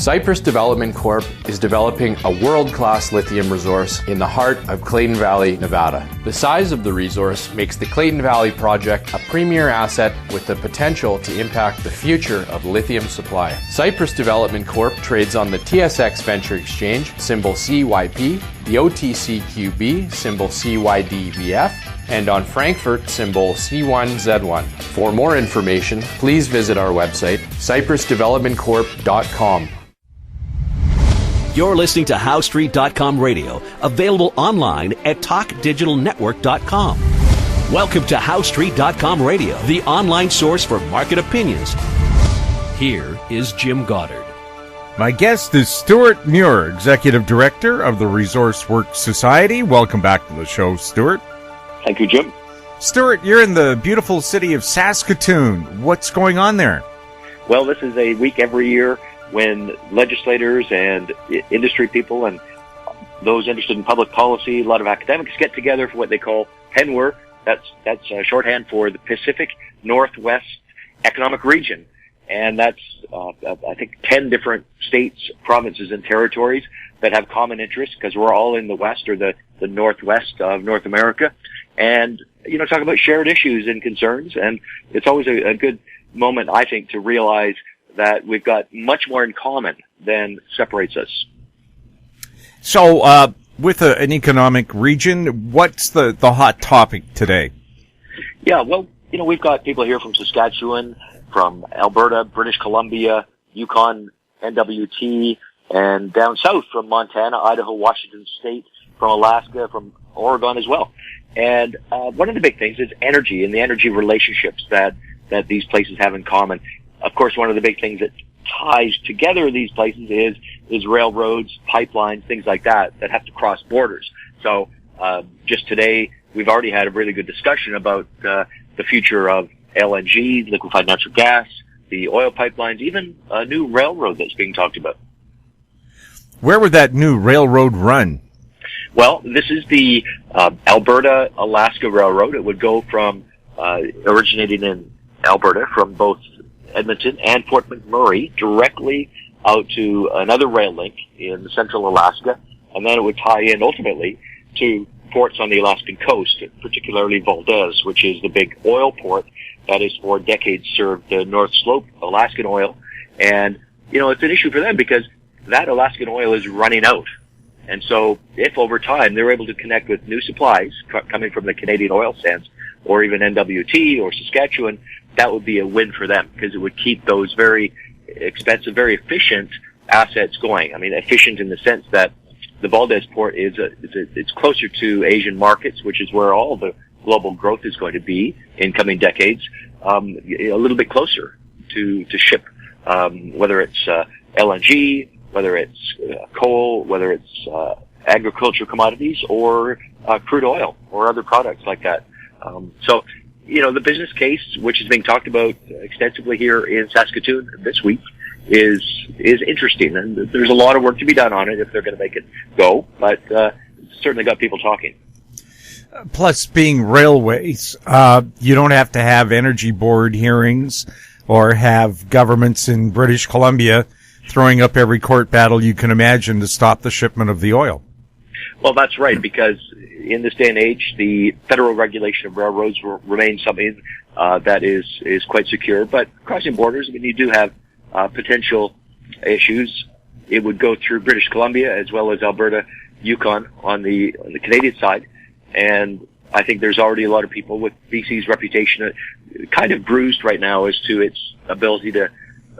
Cypress Development Corp. is developing a world-class lithium resource in the heart of Clayton Valley, Nevada. The size of the resource makes the Clayton Valley project a premier asset with the potential to impact the future of lithium supply. Cypress Development Corp. Trades on the TSX Venture Exchange, symbol CYP, the OTCQB, symbol CYDVF, and on Frankfurt, symbol C1Z1. For more information, please visit our website, cypressdevelopmentcorp.com. You're listening to HowStreet.com radio, available online at TalkDigitalNetwork.com. Welcome to HowStreet.com radio, the online source for market opinions. Here is Jim Goddard. My guest is Stewart Muir, Executive Director of the Resource Works Society. Welcome back to the show, Stewart. Thank you, Jim. Stewart, you're in the beautiful city of Saskatoon. What's going on there? Well, this is a week every year when legislators and industry people and those interested in public policy, a lot of academics get together for what they call PNWR. That's shorthand for the Pacific Northwest Economic Region. And that's, I think, 10 different states, provinces, and territories that have common interests because we're all in the West or the Northwest of North America. And, talk about shared issues and concerns. And it's always a good moment, I think, to realize that we've got much more in common than separates us. So, with an economic region, what's the hot topic today? Yeah, well, we've got people here from Saskatchewan, from Alberta, British Columbia, Yukon, NWT, and down south from Montana, Idaho, Washington State, from Alaska, from Oregon as well. And one of the big things is energy and the energy relationships that these places have in common. Of course, one of the big things that ties together these places is railroads, pipelines, things like that have to cross borders. So just today, we've already had a really good discussion about the future of LNG, liquefied natural gas, the oil pipelines, even a new railroad that's being talked about. Where would that new railroad run? Well, this is the Alberta-Alaska Railroad. It would go from originating in Alberta from both Edmonton and Fort McMurray directly out to another rail link in central Alaska, and then it would tie in ultimately to ports on the Alaskan coast, particularly Valdez, which is the big oil port that has for decades served the North Slope Alaskan oil. And, it's an issue for them because that Alaskan oil is running out. And so if over time they're able to connect with new supplies coming from the Canadian oil sands or even NWT or Saskatchewan, that would be a win for them because it would keep those very expensive, very efficient assets going. I mean, efficient in the sense that the Valdez port it's closer to Asian markets, which is where all the global growth is going to be in coming decades, a little bit closer to ship, whether it's LNG, whether it's coal, whether it's agricultural commodities or crude oil or other products like that. So, the business case, which is being talked about extensively here in Saskatoon this week, is interesting, and there's a lot of work to be done on it if they're going to make it go, but certainly got people talking. Plus, being railways, you don't have to have energy board hearings or have governments in British Columbia throwing up every court battle you can imagine to stop the shipment of the oil. Well, that's right, because in this day and age, the federal regulation of railroads remains something that is quite secure. But crossing borders, you do have potential issues. It would go through British Columbia as well as Alberta, Yukon on the Canadian side. And I think there's already a lot of people with BC's reputation kind of bruised right now as to its ability to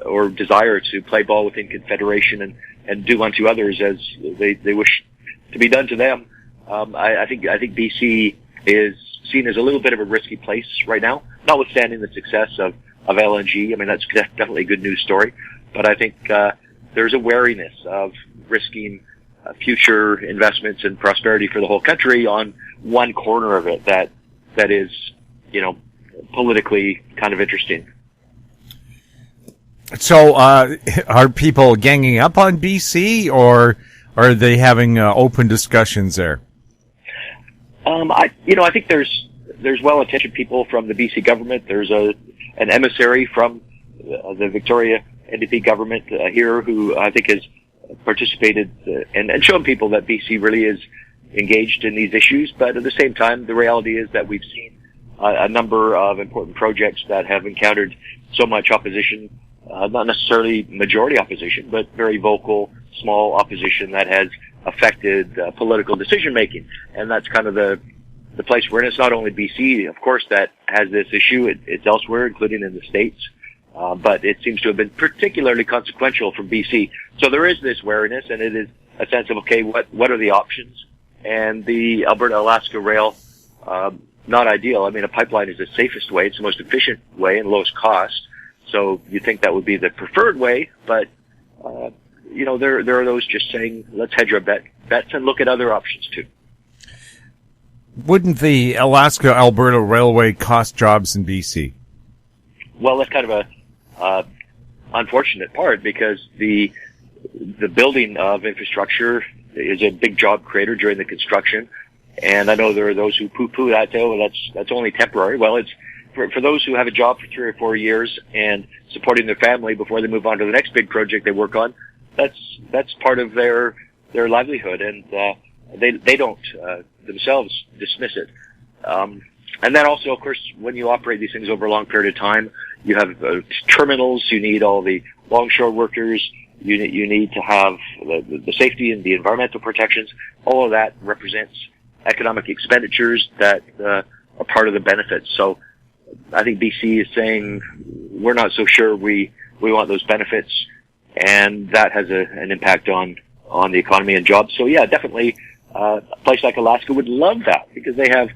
or desire to play ball within Confederation and do unto others as they wish to be done to them. I think BC is seen as a little bit of a risky place right now, notwithstanding the success of LNG. I mean, that's definitely a good news story. But I think there's a wariness of risking future investments and prosperity for the whole country on one corner of it that is, politically kind of interesting. So, are people ganging up on BC, or are they having open discussions there? I think there's well-intentioned people from the BC government. There's an emissary from the Victoria NDP government here, who I think has participated and shown people that BC really is engaged in these issues. But at the same time, the reality is that we've seen a number of important projects that have encountered so much opposition, not necessarily majority opposition, but very vocal, small opposition that has affected political decision making. And that's kind of the place we're in. It's not only BC, of course, that has this issue. It's elsewhere, including in the States. But it seems to have been particularly consequential from BC. So there is this wariness, and it is a sense of, okay, what are the options? And the Alberta-Alaska rail, not ideal. I mean, a pipeline is the safest way. It's the most efficient way and lowest cost. So you think that would be the preferred way, but, there are those just saying, let's hedge our bets and look at other options too. Wouldn't the Alaska-Alberta Railway cost jobs in BC? Well, that's kind of a unfortunate part, because the building of infrastructure is a big job creator during the construction. And I know there are those who poo-poo that, that's only temporary. Well, it's for those who have a job for 3 or 4 years and supporting their family before they move on to the next big project they work on. That's part of their livelihood, and they don't themselves dismiss it. And then also, of course, when you operate these things over a long period of time, you have terminals. You need all the longshore workers. You need to have the safety and the environmental protections. All of that represents economic expenditures that are part of the benefits. So I think BC is saying we're not so sure we want those benefits, and that has an impact on the economy and jobs. So yeah, definitely a place like Alaska would love that, because they have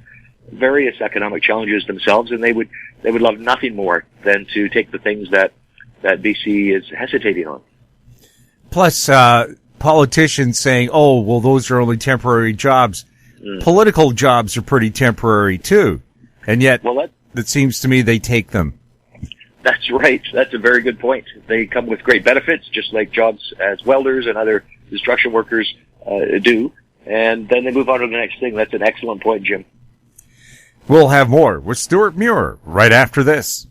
various economic challenges themselves, and they would love nothing more than to take the things that BC is hesitating on. Plus, politicians saying, oh, well, those are only temporary jobs. Political jobs are pretty temporary too, and yet it seems to me they take them. That's right. That's a very good point. They come with great benefits, just like jobs as welders and other construction workers do, and then they move on to the next thing. That's an excellent point, Jim. We'll have more with Stewart Muir right after this.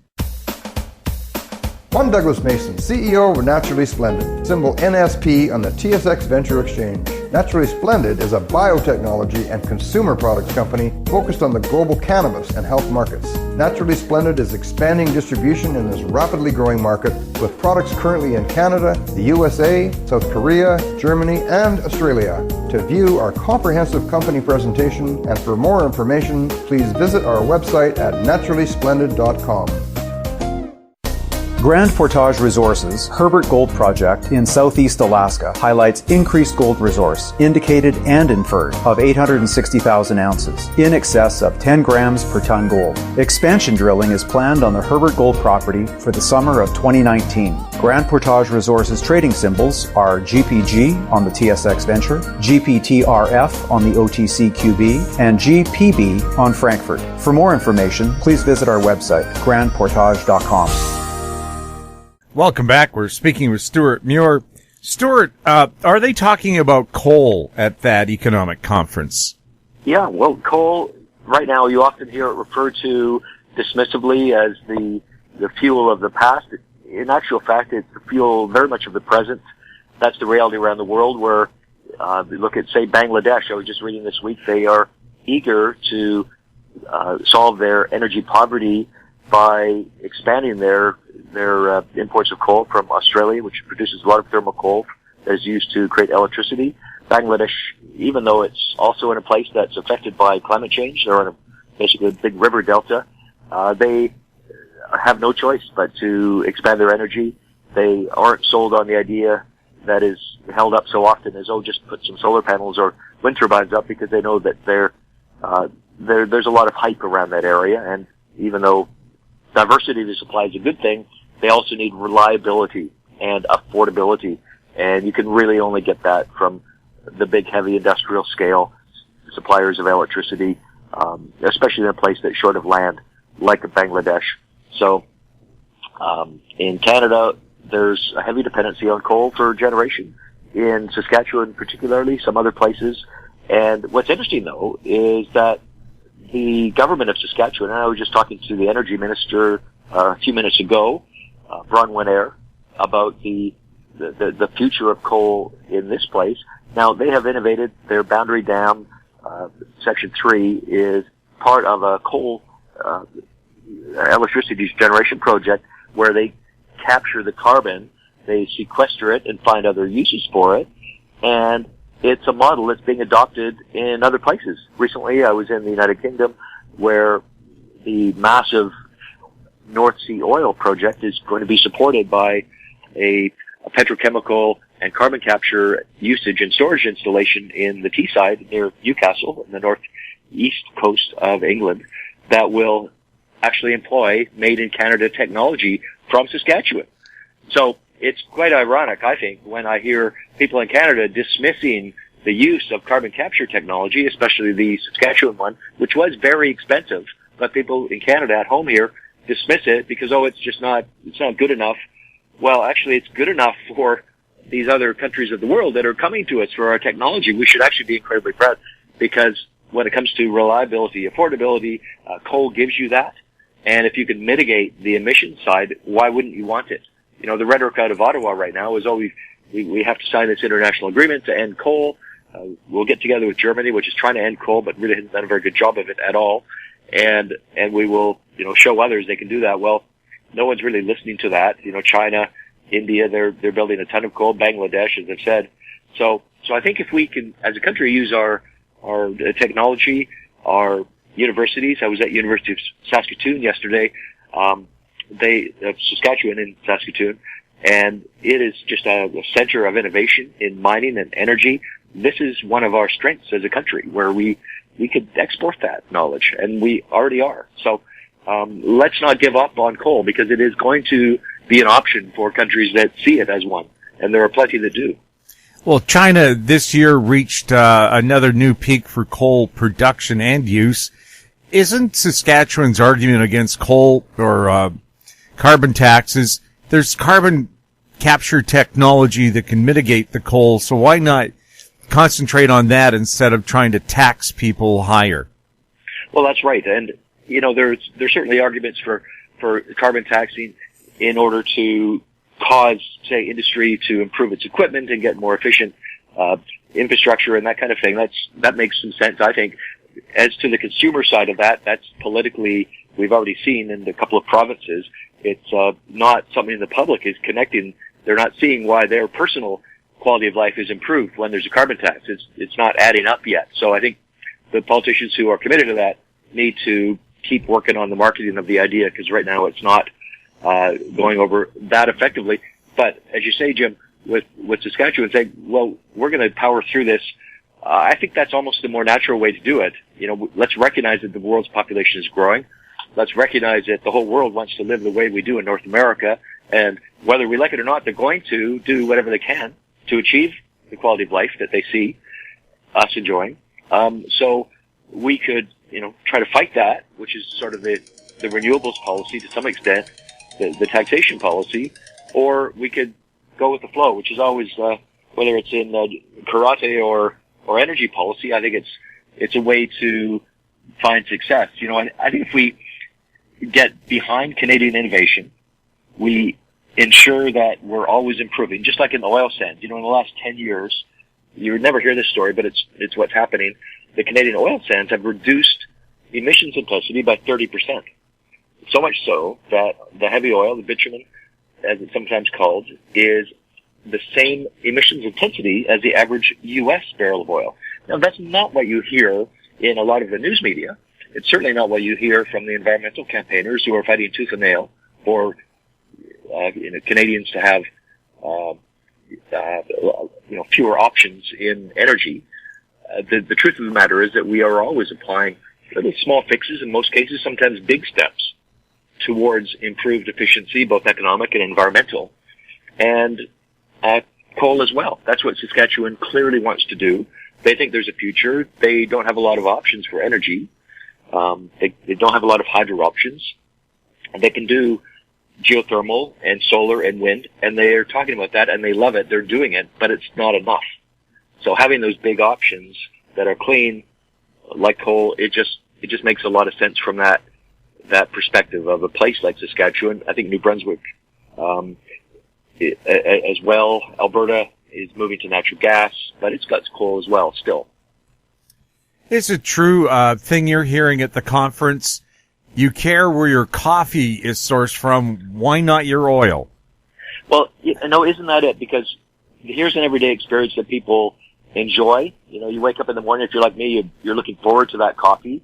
I'm Douglas Mason, CEO of Naturally Splendid, symbol NSP on the TSX Venture Exchange. Naturally Splendid is a biotechnology and consumer products company focused on the global cannabis and health markets. Naturally Splendid is expanding distribution in this rapidly growing market with products currently in Canada, the USA, South Korea, Germany, and Australia. To view our comprehensive company presentation and for more information, please visit our website at naturallysplendid.com. Grand Portage Resources' Herbert Gold Project in southeast Alaska highlights increased gold resource, indicated and inferred, of 860,000 ounces, in excess of 10 grams per ton gold. Expansion drilling is planned on the Herbert Gold property for the summer of 2019. Grand Portage Resources trading symbols are GPG on the TSX Venture, GPTRF on the OTCQB, and GPB on Frankfurt. For more information, please visit our website, grandportage.com. Welcome back. We're speaking with Stewart Muir. Stewart, are they talking about coal at that economic conference? Yeah, well, coal, right now you often hear it referred to dismissively as the fuel of the past. In actual fact, it's the fuel very much of the present. That's the reality around the world, where look at, say, Bangladesh. I was just reading this week, they are eager to solve their energy poverty by expanding their imports of coal from Australia, which produces a lot of thermal coal that is used to create electricity. Bangladesh, even though it's also in a place that's affected by climate change, they're on basically a big river delta, they have no choice but to expand their energy. They aren't sold on the idea that is held up so often as, just put some solar panels or wind turbines up, because they know that there's a lot of hype around that area, and even though diversity of the supply is a good thing, they also need reliability and affordability. And you can really only get that from the big, heavy industrial scale suppliers of electricity, especially in a place that's short of land, like Bangladesh. So, in Canada, there's a heavy dependency on coal for generation. In Saskatchewan particularly, some other places. And what's interesting, though, is that the government of Saskatchewan, and I was just talking to the energy minister a few minutes ago, Bronwyn Eyre, about the future of coal in this place. Now, they have innovated. Their Boundary Dam, Section 3, is part of a coal electricity generation project where they capture the carbon, they sequester it and find other uses for it, and it's a model that's being adopted in other places. Recently, I was in the United Kingdom, where the massive North Sea oil project is going to be supported by a petrochemical and carbon capture usage and storage installation in the Teesside near Newcastle, in the northeast coast of England, that will actually employ made-in-Canada technology from Saskatchewan. So it's quite ironic, I think, when I hear people in Canada dismissing the use of carbon capture technology, especially the Saskatchewan one, which was very expensive, but people in Canada at home here dismiss it because, it's not good enough. Well, actually, it's good enough for these other countries of the world that are coming to us for our technology. We should actually be incredibly proud, because when it comes to reliability, affordability, coal gives you that. And if you can mitigate the emission side, why wouldn't you want it? You know, the rhetoric out of Ottawa right now is, we have to sign this international agreement to end coal. We'll get together with Germany, which is trying to end coal, but really hasn't done a very good job of it at all. And we will, show others they can do that. Well, no one's really listening to that. China, India, they're building a ton of coal. Bangladesh, as I've said. So I think if we can, as a country, use our technology, our universities. I was at University of Saskatoon yesterday. Saskatchewan in Saskatoon, and it is just a center of innovation in mining and energy. This is one of our strengths as a country, where we could export that knowledge, and we already are. So let's not give up on coal, because it is going to be an option for countries that see it as one, and there are plenty that do. Well, China this year reached another new peak for coal production and use. Isn't Saskatchewan's argument against coal or carbon taxes, there's carbon capture technology that can mitigate the coal, so why not concentrate on that instead of trying to tax people higher? Well, that's right. And, there's certainly arguments for carbon taxing in order to cause, say, industry to improve its equipment and get more efficient infrastructure and that kind of thing. That makes some sense, I think. As to the consumer side of that, that's politically, we've already seen in a couple of provinces, it's not something the public is connecting. They're not seeing why their personal quality of life is improved when there's a carbon tax. It's not adding up yet. So I think the politicians who are committed to that need to keep working on the marketing of the idea, because right now it's not going over that effectively. But as you say, Jim, with Saskatchewan saying, well, we're going to power through this, I think that's almost the more natural way to do it. Let's recognize that the world's population is growing. Let's recognize that the whole world wants to live the way we do in North America, and whether we like it or not, they're going to do whatever they can to achieve the quality of life that they see us enjoying. So we could, try to fight that, which is sort of the renewables policy to some extent, the taxation policy, or we could go with the flow, which is always, whether it's in karate or energy policy, I think it's a way to find success. I think if we get behind Canadian innovation, we ensure that we're always improving, just like in the oil sands. In the last 10 years, you would never hear this story, but it's what's happening. The Canadian oil sands have reduced emissions intensity by 30%. So much so that the heavy oil, the bitumen, as it's sometimes called, is the same emissions intensity as the average U.S. barrel of oil. Now, that's not what you hear in a lot of the news media. It's certainly not what you hear from the environmental campaigners who are fighting tooth and nail for Canadians to have fewer options in energy. The truth of the matter is that we are always applying little small fixes, in most cases, sometimes big steps, towards improved efficiency, both economic and environmental, and coal as well. That's what Saskatchewan clearly wants to do. They think there's a future. They don't have a lot of options for energy. They don't have a lot of hydro options. And they can do geothermal and solar and wind, and they are talking about that, and they love it. They're doing it, but it's not enough. So having those big options that are clean, like coal, it just makes a lot of sense from that perspective of a place like Saskatchewan. I think New Brunswick as well. Alberta is moving to natural gas, but it's got coal as well still. Is it true thing you're hearing at the conference? You care where your coffee is sourced from. Why not your oil? Well, no, isn't that it? Because here's an everyday experience that people enjoy. You wake up in the morning, if you're like me, you're looking forward to that coffee.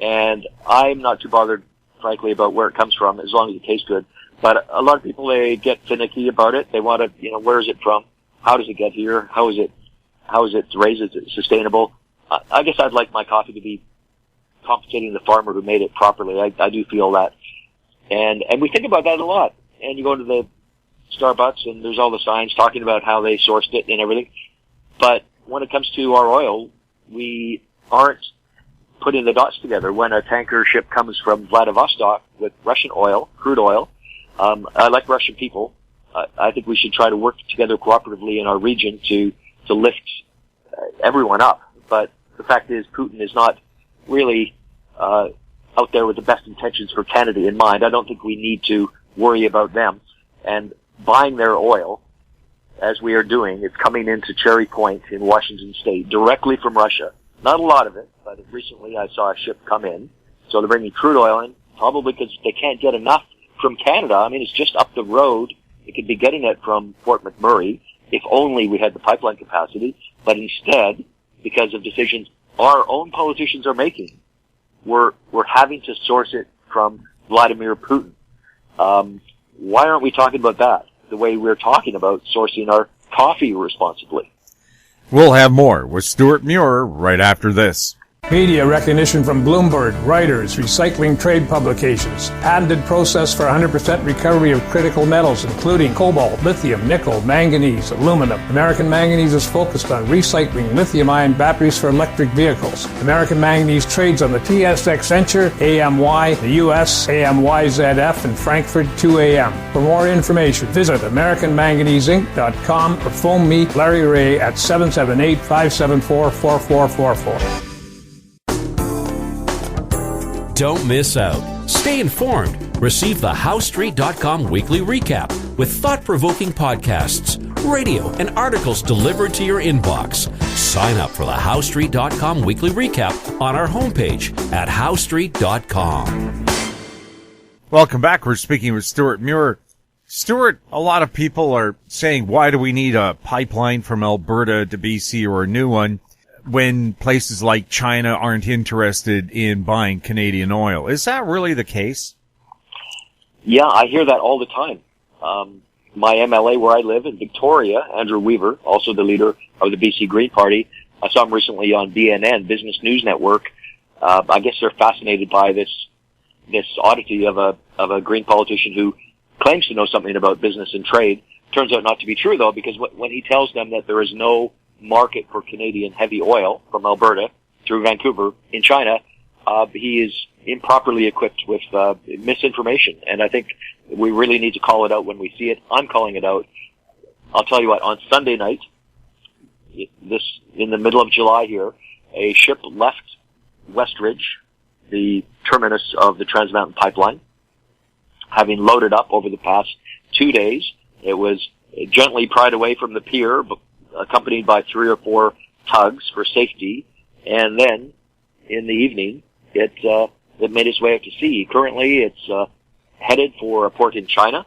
And I'm not too bothered, frankly, about where it comes from, as long as it tastes good. But a lot of people, they get finicky about it. They want to, where is it from? How does it get here? How is it raised? Is it sustainable? I guess I'd like my coffee to be compensating the farmer who made it properly. I do feel that. And we think about that a lot. And you go to the Starbucks and there's all the signs talking about how they sourced it and everything. But when it comes to our oil, we aren't putting the dots together. When a tanker ship comes from Vladivostok with Russian oil, crude oil, I like Russian people. I think we should try to work together cooperatively in our region to lift everyone up. But the fact is, Putin is not really out there with the best intentions for Canada in mind. I don't think we need to worry about them. And buying their oil, as we are doing, it's coming into Cherry Point in Washington State directly from Russia. Not a lot of it, but recently I saw a ship come in. So they're bringing crude oil in, probably because they can't get enough from Canada. I mean, it's just up the road. They could be getting it from Fort McMurray if only we had the pipeline capacity. But instead, because of decisions our own politicians are making, we're having to source it from Vladimir Putin. Why aren't we talking about that the way we're talking about sourcing our coffee responsibly? We'll have more with Stewart Muir right after this. Media recognition from Bloomberg, Reuters, recycling trade publications, patented process for 100% recovery of critical metals, including cobalt, lithium, nickel, manganese, aluminum. American Manganese is focused on recycling lithium-ion batteries for electric vehicles. American Manganese trades on the TSX Venture, AMY, the US, AMYZF, and Frankfurt 2AM. For more information, visit AmericanManganeseInc.com or phone me, Larry Ray, at 778-574-4444. Don't miss out. Stay informed. Receive the HowStreet.com weekly recap with thought-provoking podcasts, radio, and articles delivered to your inbox. Sign up for the HowStreet.com weekly recap on our homepage at HowStreet.com. Welcome back. We're speaking with Stewart Muir. Stewart, a lot of people are saying, why do we need a pipeline from Alberta to BC or a new one when places like China aren't interested in buying Canadian oil? Is that really the case? Yeah, I hear that all the time. My MLA where I live in Victoria, Andrew Weaver, also the leader of the BC Green Party, I saw him recently on BNN, Business News Network. I guess they're fascinated by this oddity of a Green politician who claims to know something about business and trade. Turns out not to be true, though, because when he tells them that there is no market for Canadian heavy oil from Alberta through Vancouver in China, he is improperly equipped with misinformation. And I think we really need to call it out when we see it. I'm calling it out. I'll tell you what, on Sunday night, in the middle of July here, a ship left Westridge, the terminus of the Trans Mountain Pipeline, having loaded up over the past 2 days. It was gently pried away from the pier, accompanied by 3 or 4 tugs for safety, and then in the evening it made its way out to sea. Currently it's headed for a port in China.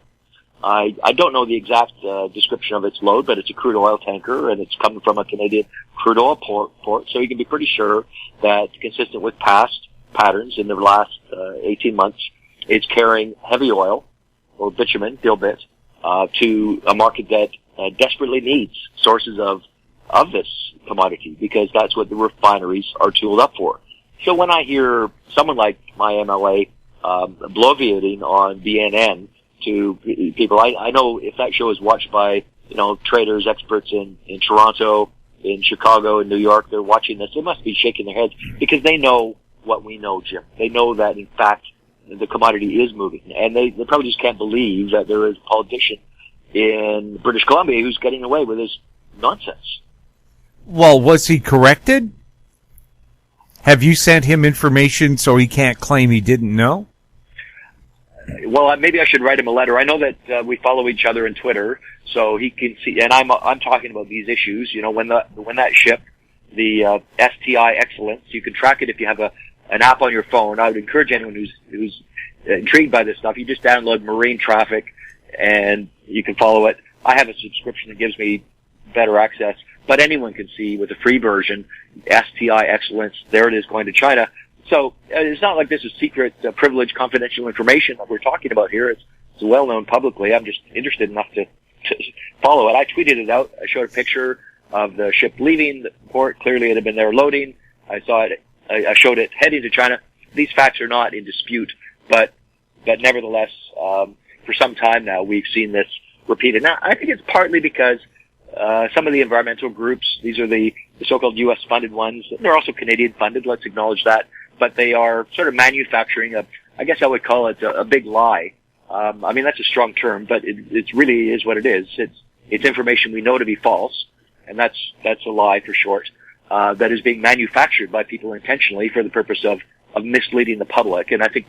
I don't know the exact description of its load, but it's a crude oil tanker, and it's coming from a Canadian crude oil port, so you can be pretty sure that, consistent with past patterns in the last 18 months, it's carrying heavy oil, or bitumen, dilbit, to a market that desperately needs sources of this commodity, because that's what the refineries are tooled up for. So when I hear someone like my MLA bloviating on BNN to people, I know if that show is watched by traders, experts in Toronto, in Chicago, in New York, they're watching this. They must be shaking their heads because they know what we know, Jim. They know that in fact the commodity is moving, and they probably just can't believe that there is a politician in British Columbia who's getting away with this nonsense. Well, was he corrected? Have you sent him information so he can't claim he didn't know? Well, maybe I should write him a letter. I know that we follow each other on Twitter, so he can see. And I'm talking about these issues. You know, when that ship, the STI Excellence, you can track it if you have an app on your phone. I would encourage anyone who's intrigued by this stuff. You just download Marine Traffic, and you can follow it. I have a subscription that gives me better access, but anyone can see with the free version, STI Excellence. There it is, going to China. So it's not like this is secret, privileged, confidential information that we're talking about here. It's well known publicly. I'm just interested enough to follow it. I tweeted it out. I showed a picture of the ship leaving the port. Clearly, it had been there loading. I saw it. I showed it heading to China. These facts are not in dispute, but nevertheless, for some time now, we've seen this repeated. Now, I think it's partly because some of the environmental groups, these are the so-called U.S. funded ones. They're also Canadian funded. Let's acknowledge that. But they are sort of manufacturing I guess I would call it a big lie. I mean, that's a strong term, but it really is what it is. It's information we know to be false, and that's a lie for short, that is being manufactured by people intentionally for the purpose of misleading the public. And I think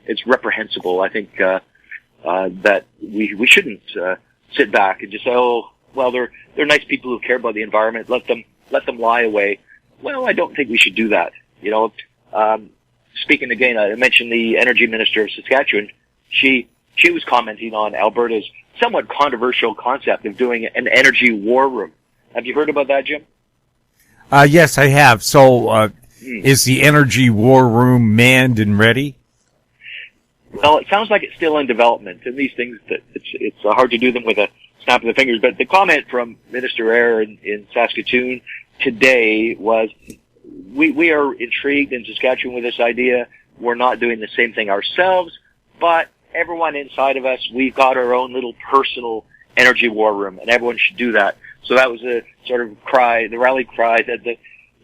it's reprehensible. I think, that we shouldn't, sit back and just say, oh, well, they're nice people who care about the environment. Let them lie away. Well, I don't think we should do that. You know, speaking again, I mentioned the energy minister of Saskatchewan. She was commenting on Alberta's somewhat controversial concept of doing an energy war room. Have you heard about that, Jim? Yes, I have. So, is the energy war room manned and ready? Well, it sounds like it's still in development, and these things, it's hard to do them with a snap of the fingers. But the comment from Minister Eyre in Saskatoon today was, we are intrigued in Saskatchewan with this idea. We're not doing the same thing ourselves, but everyone inside of us, we've got our own little personal energy war room, and everyone should do that. So that was a sort of cry, the rally cry that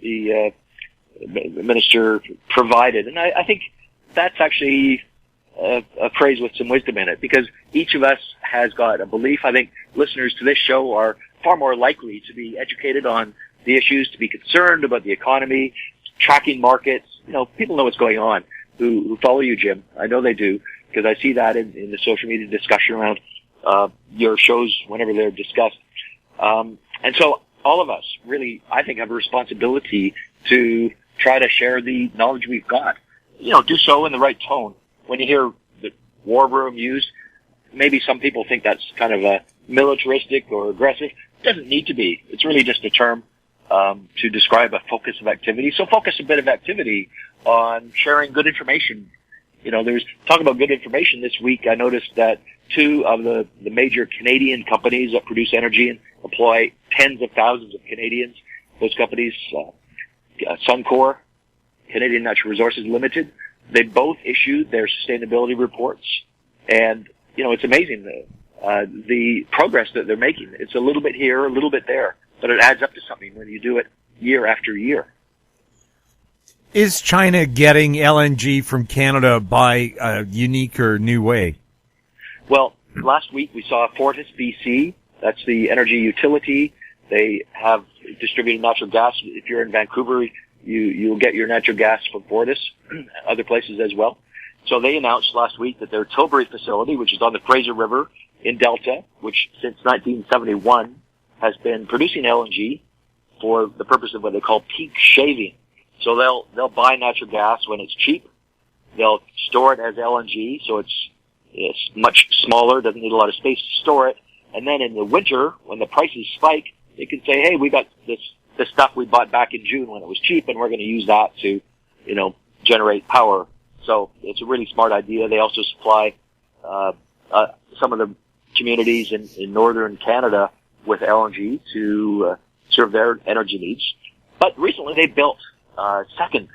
the minister provided. And I think that's actually a phrase with some wisdom in it, because each of us has got a belief. I think listeners to this show are far more likely to be educated on the issues, to be concerned about the economy, tracking markets. You know, people know what's going on who follow you, Jim. I know they do, because I see that in the social media discussion around your shows whenever they're discussed. And so all of us really, I think, have a responsibility to try to share the knowledge we've got. You know, do so in the right tone. When you hear the war room used, maybe some people think that's kind of a militaristic or aggressive. It doesn't need to be. It's really just a term to describe a focus of activity. So focus a bit of activity on sharing good information. You know, there's talk about good information this week. I noticed that two of the major Canadian companies that produce energy and employ tens of thousands of Canadians, those companies, Suncor, Canadian Natural Resources Limited, they both issued their sustainability reports. And, you know, it's amazing the progress that they're making. It's a little bit here, a little bit there, but it adds up to something when you do it year after year. Is China getting LNG from Canada by a unique or new way? Well, last week we saw Fortis BC. That's the energy utility. They have distributed natural gas. If you're in Vancouver, you'll get your natural gas from Fortis, other places as well. So they announced last week that their Tilbury facility, which is on the Fraser River in Delta, which since 1971 has been producing LNG for the purpose of what they call peak shaving. So they'll buy natural gas when it's cheap. They'll store it as LNG, so it's much smaller, doesn't need a lot of space to store it. And then in the winter, when the prices spike, they can say, hey, we got this stuff we bought back in June when it was cheap, and we're going to use that to, you know, generate power. So it's a really smart idea. They also supply some of the communities in northern Canada with LNG to serve their energy needs. But recently they built a second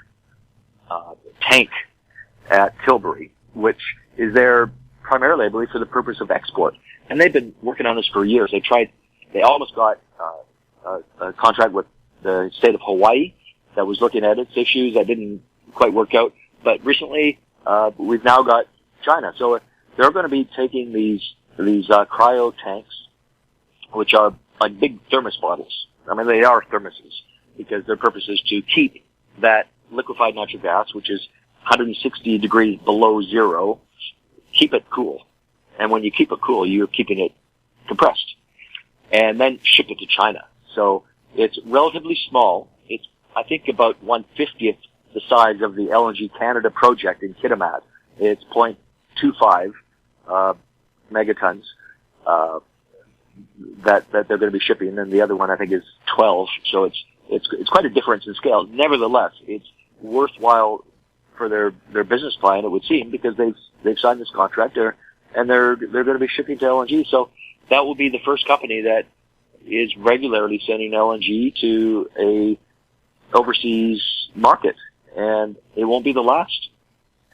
tank at Tilbury, which is there primarily, I believe, for the purpose of export. And they've been working on this for years. They almost got a contract with the state of Hawaii that was looking at its issues. That didn't quite work out. But recently, we've now got China. So they're going to be taking these cryo tanks, which are like big thermos bottles. I mean, they are thermoses because their purpose is to keep that liquefied natural gas, which is 160 degrees below zero, keep it cool. And when you keep it cool, you're keeping it compressed. And then ship it to China. So it's relatively small. It's, I think, about 1/50th the size of the LNG Canada project in Kitimat. It's 0.25 megatons that they're going to be shipping, and the other one I think is 12. So it's quite a difference in scale. Nevertheless, it's worthwhile for their business plan, it would seem, because they've signed this contract and they're going to be shipping to LNG. So that will be the first company that is regularly sending LNG to a overseas market, and it won't be the last.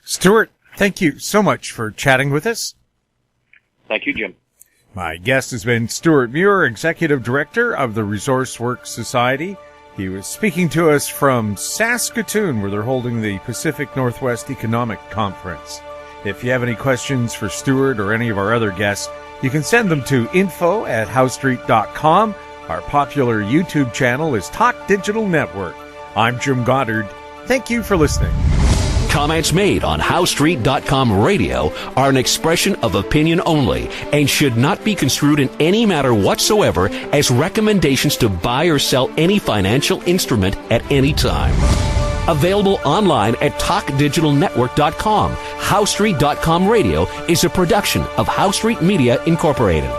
Stewart, thank you so much for chatting with us. Thank you, Jim. My guest has been Stewart Muir, Executive Director of the Resource Works Society. He was speaking to us from Saskatoon, where they're holding the Pacific Northwest Economic Conference. If you have any questions for Stewart or any of our other guests, you can send them to info@howstreet.com. Our popular YouTube channel is Talk Digital Network. I'm Jim Goddard. Thank you for listening. Comments made on HowStreet.com radio are an expression of opinion only and should not be construed in any matter whatsoever as recommendations to buy or sell any financial instrument at any time. Available online at TalkDigitalNetwork.com. HowStreet.com radio is a production of HowStreet Media Incorporated.